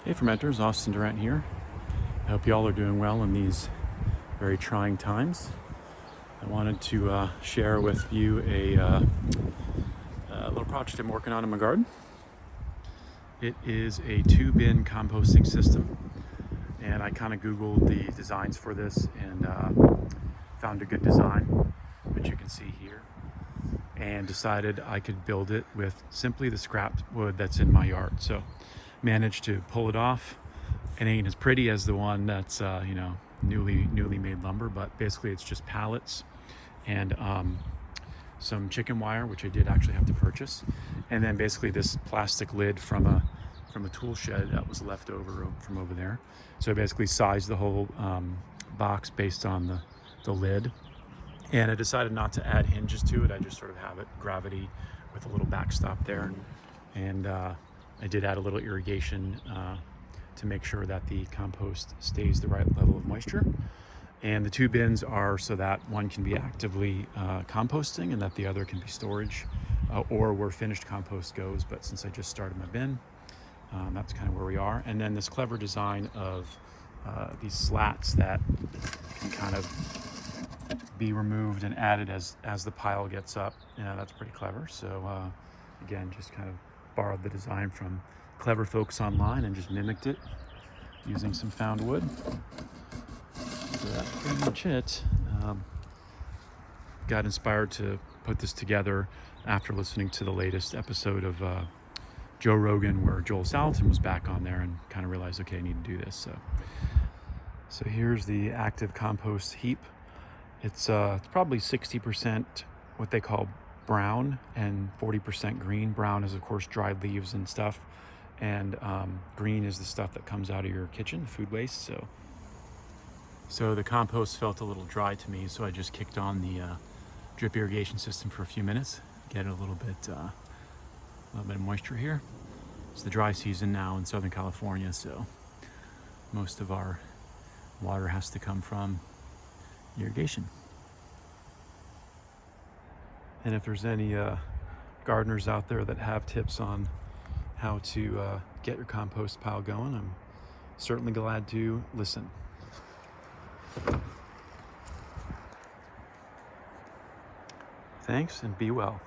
Hey fermenters, Austin Durant here. I hope you all are doing well in these very trying times. I wanted to share with you a little project I'm working on in my garden. It is a 2-bin composting system, and I kind of Googled the designs for this and found a good design, which you can see here, and decided I could build it with simply the scrap wood that's in my yard. So managed to pull it off. It ain't as pretty as the one that's newly made lumber, but basically it's just pallets and some chicken wire, which I did actually have to purchase, and then basically this plastic lid from a tool shed that was left over from over there. So I basically sized the whole box based on the lid, and I decided not to add hinges to it. I just sort of have it gravity with a little backstop there, and I did add a little irrigation to make sure that the compost stays the right level of moisture. And the 2 bins are so that one can be actively composting and that the other can be storage or where finished compost goes. But since I just started my bin, that's kind of where we are. And then this clever design of these slats that can kind of be removed and added as the pile gets up. Yeah, that's pretty clever. So again, just kind of borrowed the design from clever folks online and just mimicked it using some found wood. So that's pretty much it. Got inspired to put this together after listening to the latest episode of Joe Rogan, where Joel Salatin was back on there, and kind of realized, okay, I need to do this. So here's the active compost heap. It's probably 60% what they call brown and 40% green. Brown is of course dried leaves and stuff, and green is the stuff that comes out of your kitchen, food waste. So the compost felt a little dry to me, so I just kicked on the drip irrigation system for a few minutes, get a little bit of moisture here. It's the dry season now in Southern California, so most of our water has to come from irrigation. And if there's any gardeners out there that have tips on how to get your compost pile going, I'm certainly glad to listen. Thanks, and be well.